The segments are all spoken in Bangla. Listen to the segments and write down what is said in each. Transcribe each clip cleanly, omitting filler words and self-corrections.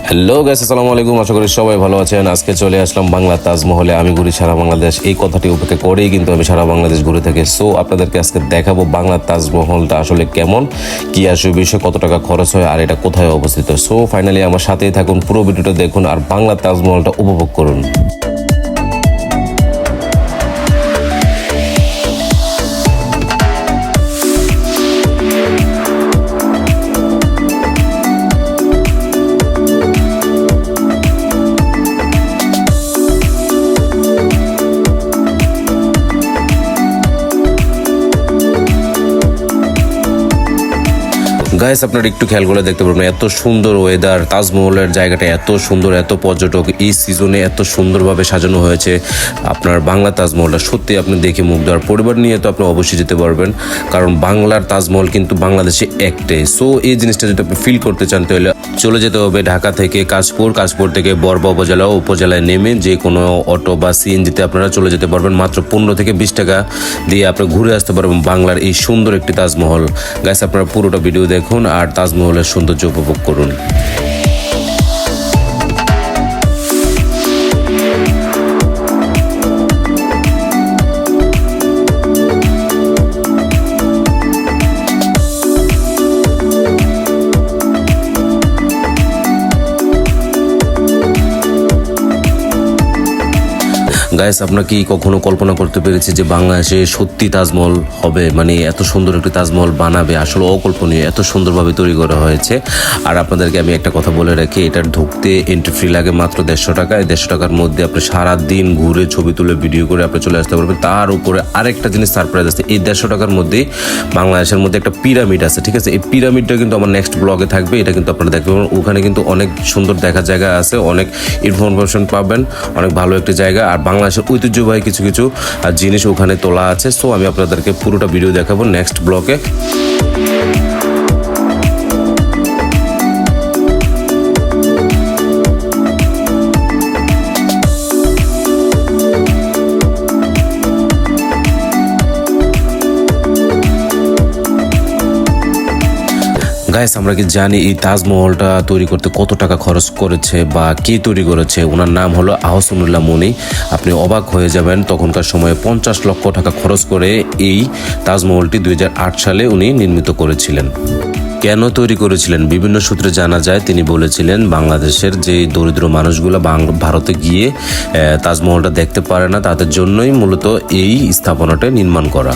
হ্যালো গাইস, আসসালামু আলাইকুম। আশা করি সবাই ভালো আছেন। আজকে চলে আসলাম বাংলা তাজমহলে। আমি ঘুরি সারা বাংলাদেশ, এই কথাটি উপেক্ষা করেই কিন্তু আমি সারা বাংলাদেশ ঘুরে থাকি। সো আপনাদেরকে আজকে দেখাবো বাংলা তাজমহলটা আসলে কেমন, কি আসলে বিষয়, কত টাকা খরচ হয় আর এটা কোথায় অবস্থিত। সো ফাইনালি আমার সাথেই থাকুন, পুরো ভিডিওটা দেখুন আর বাংলা তাজমহলটা উপভোগ করুন। গাইস, আপনারা একটু খেয়াল করে দেখতে পারবেন এত সুন্দর ওয়েদার, তাজমহলের জায়গাটা এত সুন্দর, এত পর্যটক, এই সিজনে এত সুন্দরভাবে সাজানো হয়েছে। আপনার বাংলা তাজমহলটা সত্যি আপনি দেখে মুগ্ধ। আর পরিবার নিয়ে তো আপনি অবশ্যই যেতে পারবেন, কারণ বাংলার তাজমহল কিন্তু বাংলাদেশে একটাই। সো এই জিনিসটা যদি আপনি ফিল করতে চান তাহলে চলে যেতে হবে ঢাকা থেকে কাশপুর থেকে বরবা উপজেলায় নেমে যে কোনো অটো বা সিএনজিতে আপনারা চলে যেতে পারবেন। মাত্র 15 থেকে 20 টাকা দিয়ে আপনি ঘুরে আসতে পারবেন বাংলার এই সুন্দর একটি তাজমহল। গাইস, আপনারা পুরোটা ভিডিও দেখুন আর তাজমহলের সৌন্দর্য উপভোগ করুন। গাইস, আপনারা কি কখনো কল্পনা করতে পেরেছি যে বাংলাদেশে সত্যি তাজমহল হবে, মানে এত সুন্দর একটি তাজমহল বানাবে? আসলে অকল্পনীয়, এত সুন্দরভাবে তৈরি করা হয়েছে। আর আপনাদেরকে আমি একটা কথা বলে রাখি, এটার ঢুকতে এন্ট্রি ফি লাগে মাত্র 150 টাকা। এই 150 টাকার মধ্যে আপনি সারাদিন ঘুরে ছবি তুলে ভিডিও করে আপনি চলে আসতে পারবেন। তার উপরে আরেকটা জিনিস সারপ্রাইজ আছে, এই 150 টাকার মধ্যেই বাংলাদেশের মধ্যে একটা পিরামিড আছে, ঠিক আছে? এই পিরামিডটা কিন্তু আমার নেক্সট ব্লগে থাকবে, এটা কিন্তু আপনারা দেখতে পাবেন। ওখানে কিন্তু অনেক সুন্দর দেখার জায়গা আছে, অনেক ইনফরমেশন পাবেন, অনেক ভালো একটি জায়গা। আর বাংলাদেশের ঐতিহ্যবাহী কিছু জিনিস ওখানে তোলা আছে। সো আমি আপনাদেরকে পুরোটা ভিডিও দেখাবো নেক্সট ব্লগে। গাইস, আমরা কি জানি এই তাজমহলটা তৈরি করতে কত টাকা খরচ করেছে বা কে তৈরি করেছে? ওনার নাম হলো আহসানুল্লাহ মনি। আপনি অবাক হয়ে যাবেন, তখনকার সময়ে 50 লক্ষ টাকা খরচ করে এই তাজমহলটি 2008 সালে উনি নির্মিত করেছিলেন। কেন তৈরি করেছিলেন? বিভিন্ন সূত্রে জানা যায় তিনি বলেছিলেন বাংলাদেশের যে দরিদ্র মানুষগুলো ভারতে গিয়ে তাজমহলটা দেখতে পারে না, তাদের জন্যই মূলত এই স্থাপনাটা নির্মাণ করা।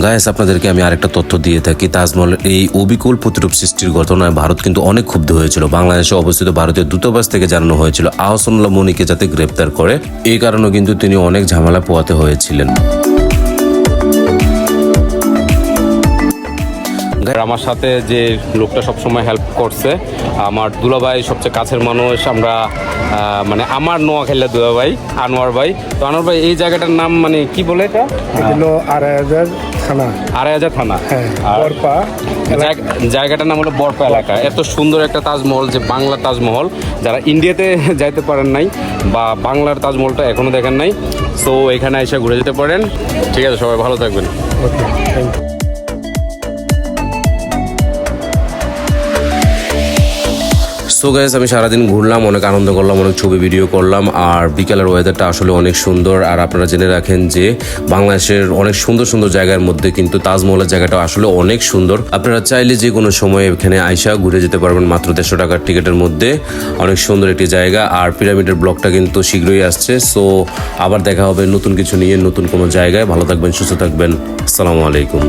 গাইস, আপনাদেরকে আমি আরেকটা তথ্য দিয়ে থাকি। তাজমহলের এই অবিকল প্রতিরূপ সৃষ্টির ঘটনায় ভারত কিন্তু অনেক ক্ষুব্ধ হয়েছিল। বাংলাদেশে অবস্থিত ভারতীয় দূতাবাস থেকে জানানো হয়েছিল আহসানুল্লাহ মনিকে যাতে গ্রেপ্তার করে। এই কারণে কিন্তু তিনি অনেক ঝামেলা পোহাতে হয়েছিলেন। আমার সাথে যে লোকটা সবসময় হেল্প করছে, আমার দুলাভাই, সবচেয়ে কাছের মানুষ। আমরা মানে আমার নোয়াখালীর দুলাভাই আনোয়ার ভাই। তো আনোয়ার ভাই, এই জায়গাটার নাম মানে কি বলে? এটা হলো আড়াইহাজার থানা। হ্যাঁ, বরপা জায়গাটার নাম হলো বরপা এলাকা। এত সুন্দর একটা তাজমহল, যে বাংলা তাজমহল, যারা ইন্ডিয়াতে যাইতে পারেন নাই বা বাংলার তাজমহলটা এখনো দেখেন নাই, সো এখানে এসে ঘুরে যেতে পারেন। ঠিক আছে, সবাই ভালো থাকবেন। ওকে, থ্যাংক ইউ। সো গাইস, আমি সারাদিন ঘুরলাম, অনেক আনন্দ করলাম, অনেক ছবি ভিডিও করলাম। আর বিকেলের ওয়েদারটা আসলে অনেক সুন্দর। আর আপনারা জেনে রাখেন যে বাংলাদেশের অনেক সুন্দর জায়গার মধ্যে কিন্তু তাজমহলের জায়গাটা আসলে অনেক সুন্দর। আপনারা চাইলে যে কোনো সময় এখানে আইসা ঘুরে যেতে পারবেন মাত্র 150 টাকার টিকিটের মধ্যে। অনেক সুন্দর একটি জায়গা। আর পিরামিডের ব্লগটা কিন্তু শীঘ্রই আসছে। সো আবার দেখা হবে নতুন কিছু নিয়ে, নতুন কোনো জায়গায়। ভালো থাকবেন, সুস্থ থাকবেন। আসসালামু আলাইকুম।